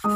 Hello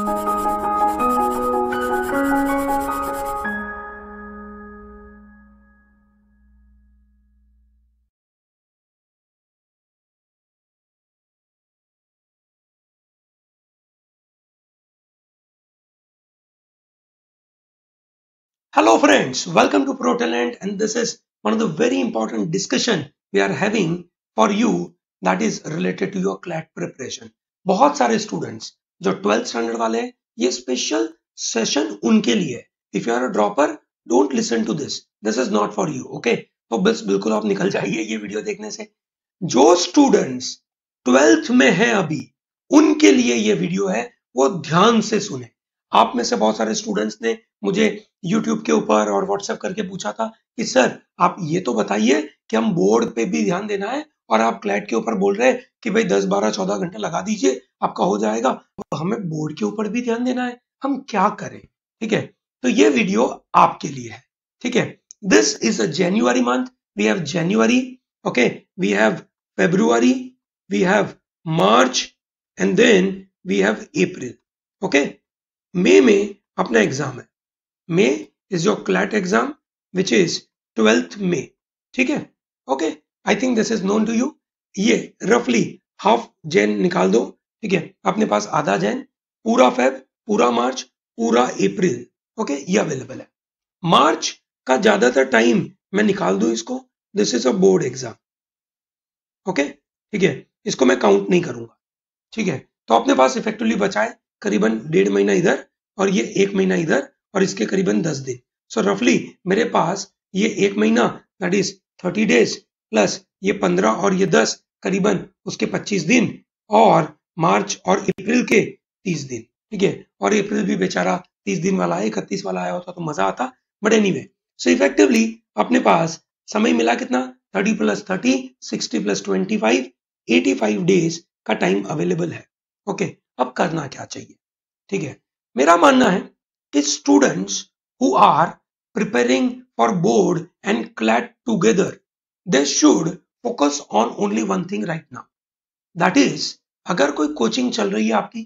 friends, welcome to ProTalent, and this is one of the very important discussion we are having for you that is related to your CLAT preparation. बहुत सारे students जो 12th standard वाले हैं, ये special session उनके लिए है. If you are a dropper, don't listen to this. This is not for you, okay? तो बस बिल्कुल आप निकल जाइए ये वीडियो देखने से. जो स्टूडेंट्स 12th में है अभी, उनके लिए ये वीडियो है, वो ध्यान से सुने. आप में से बहुत सारे स्टूडेंट्स ने मुझे YouTube के ऊपर और WhatsApp करके पूछा था कि सर आप ये तो बताइए कि हम बोर्ड पे भी ध्यान देना है और आप क्लैट के ऊपर बोल रहे हैं कि भाई 10, 12, 14 घंटे लगा दीजिए आपका हो जाएगा, तो हमें बोर्ड के ऊपर भी ध्यान देना है, हम क्या करें? ठीक है, तो ये वीडियो आपके लिए है. ठीक है, this is a January month. We have January, okay, we have February, we have March, and then we have April. okay, मई में अपना एग्जाम है. May is your CLAT exam, which is 12th May. ठीक है, okay, I think this is known to you. ये रफली half Jain निकाल दो. ठीक है, अपने पास आधा जैन, पूरा फेब, पूरा मार्च, पूरा अप्रैल, ओके, ये अवेलेबल है. मार्च का ज्यादातर टाइम मैं निकाल दूं इसको. This is a board exam. Okay, ठीक है, इसको मैं काउंट नहीं करूंगा. ठीक है, तो अपने पास इफेक्टिवली बचा है करीबन 1.5 महीना इधर और ये 1 महीना इधर और इसके करीबन 10 दिन. सो रफली मेरे पास ये 1 महीना दैट इज 30 डेज प्लस ये 15 और ये 10 करीबन उसके 25 दिन और मार्च और अप्रैल के 30 दिन. ठीक है, और अप्रैल भी बेचारा 30 दिन वाला है, 31 वाला आया होता तो मजा आता. बट एनीवे, सो इफेक्टिवली अपने पास समय मिला कितना? 30 + 30, 60 + 25, 85 डेज का टाइम अवेलेबल है. ओके, अब करना क्या चाहिए? ठीक है, मेरा मानना है कि students who are preparing for board and CLAT together, they should focus on only one thing right now. That is, अगर कोई कोचिंग चल रही है आपकी,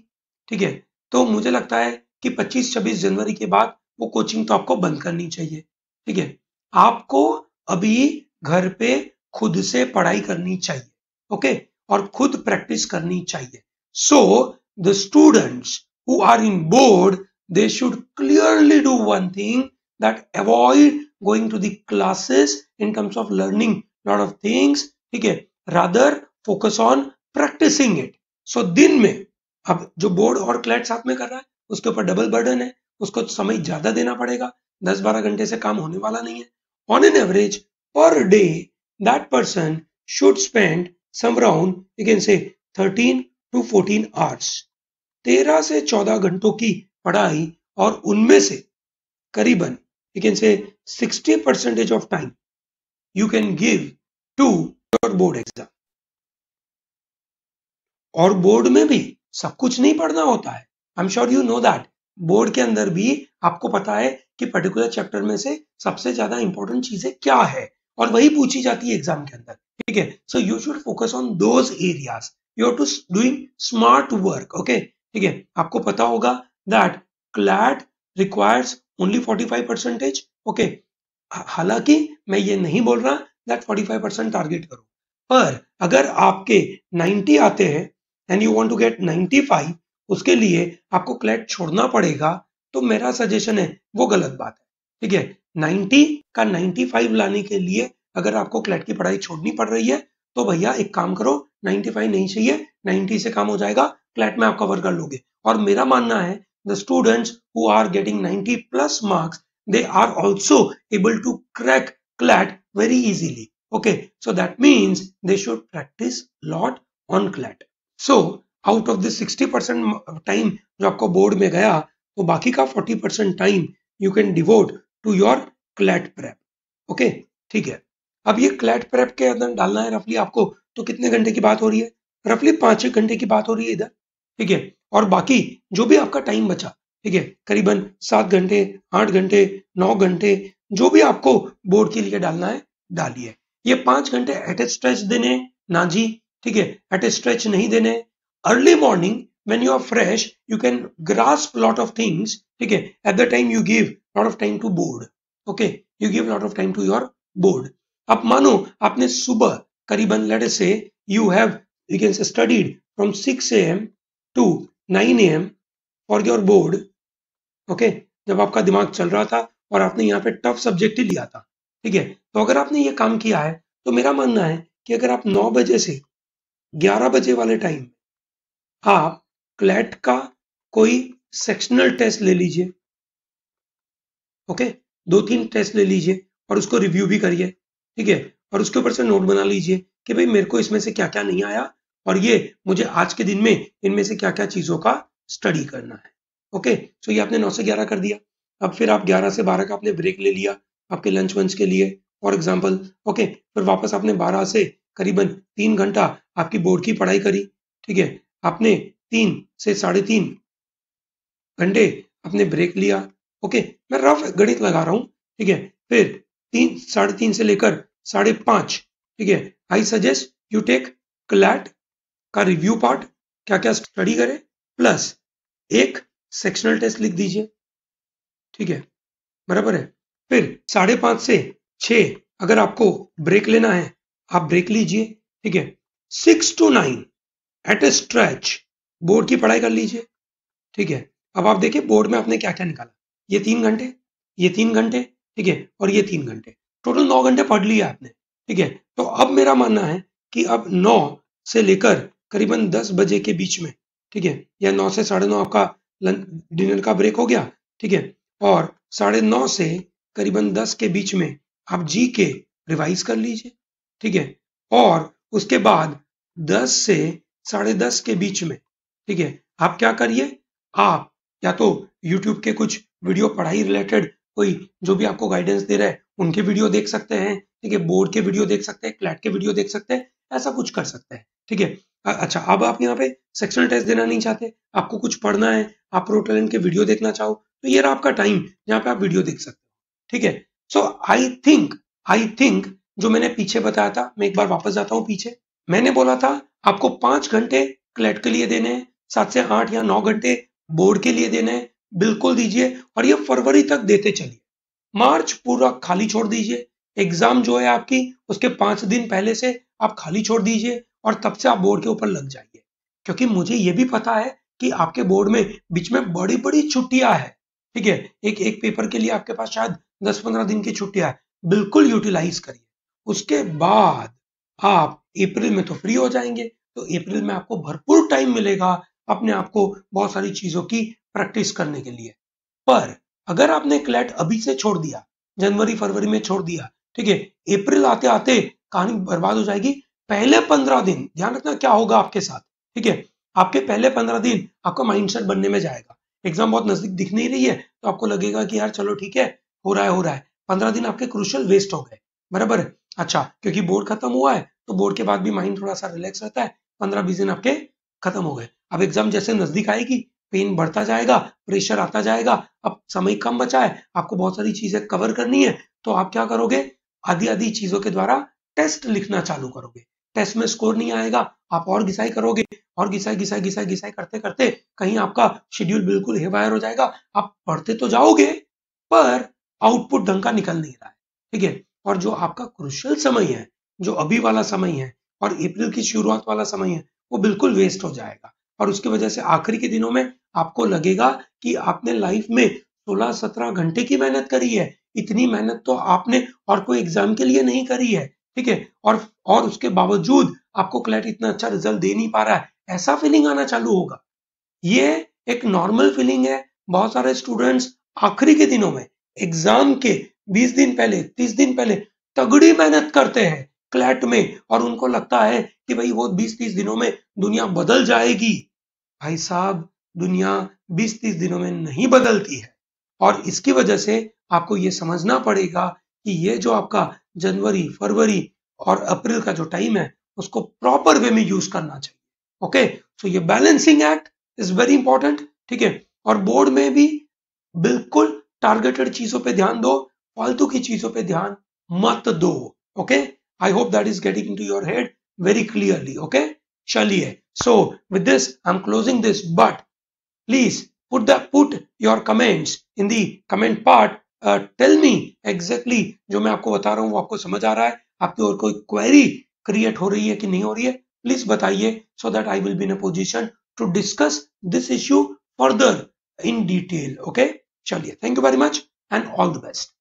ठीक है, तो मुझे लगता है कि 25-26 जनवरी के बाद वो कोचिंग तो आपको बंद करनी चाहिए. ठीक है, आपको अभी घर पे खुद से पढ़ाई करनी चाहिए. ओके, और खुद प्रैक्टिस करनी चाहिए. So the students who are in board, they should clearly do one thing, that avoid going to the classes in terms of learning lot of things. ठीक है, rather focus on practicing it. so दिन में अब जो board और CLAT साथ में कर रहा है उसके ऊपर डबल बर्डन है, उसको समय ज्यादा देना पड़ेगा. 10-12 घंटे से काम होने वाला नहीं है. On an average per day that person should spend some around, you can say 13 to 14 hours. 13 से 14 घंटों की पढ़ाई और उनमें से करीबन you can say 60% of time you can give to your board exam. और बोर्ड में भी सब कुछ नहीं पढ़ना होता है. I am sure you know that. Board के अंदर भी आपको पता है कि पर्टिकुलर चैप्टर में से सबसे ज्यादा इंपॉर्टेंट चीजें क्या है और वही पूछी जाती है एग्जाम के अंदर. ठीक है, so you should focus on those areas. You have to doing smart work. Okay, ठीक है, आपको पता होगा that CLAT requires only 45%. Okay, हालांकि मैं ये नहीं बोल रहा दैट 45% टारगेट करो, पर अगर आपके 90 आते हैं and you want to get 95, उसके लिए आपको क्लैट छोड़ना पड़ेगा, तो मेरा सजेशन है वो गलत बात है. ठीक है, 90 का 95 लाने के लिए अगर आपको क्लैट की पढ़ाई छोड़नी पड़ रही है तो भैया एक काम करो, 95 नहीं चाहिए, 90 से काम हो जाएगा, क्लैट में आप कवर कर लोगे. और मेरा मानना है the students who are getting 90+ marks, they are also able to crack CLAT very easily. Okay, so that means they should practice lot on CLAT. So out of this 60% time जो आपको board में गया, तो बाकी का 40% time you can devote to your CLAT prep. Okay, ठीक है, अब ये CLAT prep के अंदर डालना है रफली आपको, तो कितने घंटे की बात हो रही है? रफली 5-6 घंटे की बात हो रही है इधर. ठीक है, और बाकी जो भी आपका टाइम बचा, ठीक है, करीबन 7 घंटे, 8 घंटे, 9 घंटे, जो भी आपको बोर्ड के लिए डालना है डालिए. ये 5 घंटे एट ए स्ट्रेच देने ना जी. ठीक है, एट ए स्ट्रेच नहीं देने. Early morning when you are fresh you can grasp lot of things, ठीक है, at the time you give lot of time to board, okay, you give lot of time to your board. अब मानो आपने सुबह करीबन let us say you can say studied from 6 a.m. to 9 a.m. for your board, okay, जब आपका दिमाग चल रहा था और आपने यहाँ पे टफ सब्जेक्ट ही लिया था, ठीक है, तो अगर आपने ये काम किया है तो मेरा मानना है कि अगर आप 9 बजे से 11 बजे वाले टाइम आप क्लैट का कोई सेक्शनल टेस्ट ले लीजिए, ओके, 2-3 टेस्ट ले लीजिए और उसको रिव्यू भी करिए, ठीक है, और उसके ऊपर से नोट बना लीजिए कि भाई मेरे को इसमें से क्या क्या नहीं आया और ये मुझे आज के दिन में इनमें से क्या क्या चीजों का स्टडी करना है, ओके। सो ये आपने 9 से 11 कर दिया। अब फिर आप 11 से 12 का आपने ब्रेक ले लिया आपके लंच वंच के लिए फॉर एग्जाम्पल, ओके, फिर वापस आपने 12 से करीबन 3 घंटा आपकी बोर्ड की पढ़ाई करी, ठीक है, आपने 3 से 3.5 घंटे अपने ब्रेक लिया, ओके, मैं रफ गणित लगा रहा हूं, ठीक है, फिर 3-3.5 से लेकर 5.5, ठीक है, I suggest you take CLAT का रिव्यू पार्ट, क्या क्या स्टडी करें, प्लस एक सेक्शनल टेस्ट लिख दीजिए, ठीक है, बराबर है। फिर 5.5 से 6 अगर आपको ब्रेक लेना है आप ब्रेक लीजिए, ठीक है, 6 to 9 at a stretch board की पढ़ाई कर लीजिए, ठीक है। अब आप देखिए बोर्ड में आपने क्या क्या निकाला, ये 3 घंटे, ये 3 घंटे, ठीक है, और ये 3 घंटे, टोटल 9 घंटे पढ़ लिया आपने, ठीक है। तो अब मेरा मानना है कि अब 9 से लेकर करीबन 10 बजे के बीच में, ठीक है, या 9 से 9:30 आपका डिनर का ब्रेक हो गया, ठीक है, और 9:30 से करीबन 10 के बीच में आप जी के रिवाइज कर लीजिए, ठीक है, और उसके बाद 10 से 10:30 के बीच में, ठीक है, आप क्या करिए, आप या तो YouTube के कुछ वीडियो पढ़ाई रिलेटेड कोई जो भी आपको गाइडेंस दे रहा है उनके वीडियो देख सकते हैं, ठीक है, बोर्ड के वीडियो देख सकते हैं, क्लैट के वीडियो देख सकते हैं, ऐसा कुछ कर सकते हैं, ठीक है। अच्छा, अब आप यहाँ पे सेक्शनल टेस्ट देना नहीं चाहते, आपको कुछ पढ़ना है, आप प्रो टैलेंट के वीडियो देखना चाहो तो ये रहा आपका टाइम जहाँ पे आप वीडियो देख सकते हो, ठीक है। सो आई थिंक जो मैंने पीछे बताया था, मैं एक बार वापस जाता हूँ पीछे, मैंने बोला था आपको 5 घंटे क्लैट के लिए देने हैं, 7 से 8 या 9 घंटे बोर्ड के लिए देने हैं, बिल्कुल दीजिए, और ये फरवरी तक देते चलिए, मार्च पूरा खाली छोड़ दीजिए, एग्जाम जो है आपकी उसके 5 दिन पहले से आप खाली छोड़ दीजिए और तब से आप बोर्ड के ऊपर लग जाइए, क्योंकि मुझे ये भी पता है कि आपके बोर्ड में बीच में बड़ी बड़ी छुट्टियां है, ठीक है, एक पेपर के लिए आपके पास शायद 10-15 दिन की छुट्टियां है, बिल्कुल यूटिलाइज करिए। उसके बाद आप अप्रैल में तो फ्री हो जाएंगे, तो अप्रैल में आपको भरपूर टाइम मिलेगा अपने आप को बहुत सारी चीजों की प्रैक्टिस करने के लिए। पर अगर आपने क्लैट अभी से छोड़ दिया, जनवरी फरवरी में छोड़ दिया, ठीक है, अप्रैल आते आते कहानी बर्बाद हो जाएगी। पहले 15 दिन ध्यान रखना क्या होगा आपके साथ, ठीक है, आपके पहले 15 दिन आपका माइंडसेट बनने में जाएगा, एग्जाम बहुत नजदीक दिख नहीं रही है तो आपको लगेगा कि यार चलो ठीक है, हो रहा है, 15 दिन आपके क्रूशियल वेस्ट हो गए, बराबर है। अच्छा, क्योंकि बोर्ड खत्म हुआ है तो बोर्ड के बाद भी माइंड थोड़ा सा रिलैक्स रहता है, 15-20 दिन आपके खत्म हो गए। अब एग्जाम जैसे नजदीक आएगी पेन बढ़ता जाएगा, प्रेशर आता जाएगा, अब समय कम बचा है, आपको बहुत सारी चीजें कवर करनी है, तो आप क्या करोगे, आधी आधी चीजों के द्वारा टेस्ट लिखना चालू करोगे, टेस्ट में स्कोर नहीं आएगा, आप और घिसाई करोगे, और घिसाई करते करते कहीं आपका शेड्यूल बिल्कुल हेवायर हो जाएगा, आप पढ़ते तो जाओगे पर आउटपुट ढंग का निकल नहीं रहा है, ठीक है, और जो आपका क्रुशियल समय है, जो अभी वाला समय है और अप्रैल की शुरुआत वाला समय है, वो बिल्कुल वेस्ट हो जाएगा, और उसकी वजह से आखिरी के दिनों में आपको लगेगा कि आपने लाइफ में 16-17 घंटे की मेहनत करी है, इतनी मेहनत तो आपने और कोई एग्जाम के लिए नहीं करी है, ठीक है, और उसके बावजूद आपको क्लैट इतना अच्छा रिजल्ट दे नहीं पा रहा है, ऐसा फीलिंग आना चालू होगा। ये एक नॉर्मल फीलिंग है। बहुत सारे स्टूडेंट्स आखिरी के दिनों में एग्जाम के 20 दिन पहले 30 दिन पहले तगड़ी मेहनत करते हैं क्लैट में, और उनको लगता है कि भाई वो 20-30 दिनों में दुनिया बदल जाएगी। भाई साहब, दुनिया 20-30 दिनों में नहीं बदलती है, और इसकी वजह से आपको ये समझना पड़ेगा कि ये जो आपका जनवरी फरवरी और अप्रैल का जो टाइम है उसको प्रॉपर वे में यूज करना चाहिए, ओके। सो ये balancing act is very important, ठीक है, और बोर्ड में भी बिल्कुल टारगेटेड चीजों पे ध्यान दो, फालतू की चीजों पे ध्यान मत दो, okay. I hope that is getting into your head very clearly, okay. चलिए, so with this I'm closing this, but please put your comments in the comment part. Tell me exactly जो मैं आपको बता रहा हूँ वो आपको समझ आ रहा है, आपकी और कोई क्वेरी क्रिएट हो रही है कि नहीं हो रही है, प्लीज बताइए, so that I will be in a position to discuss this issue further in detail. Okay, चलिए, thank you very much and all the best.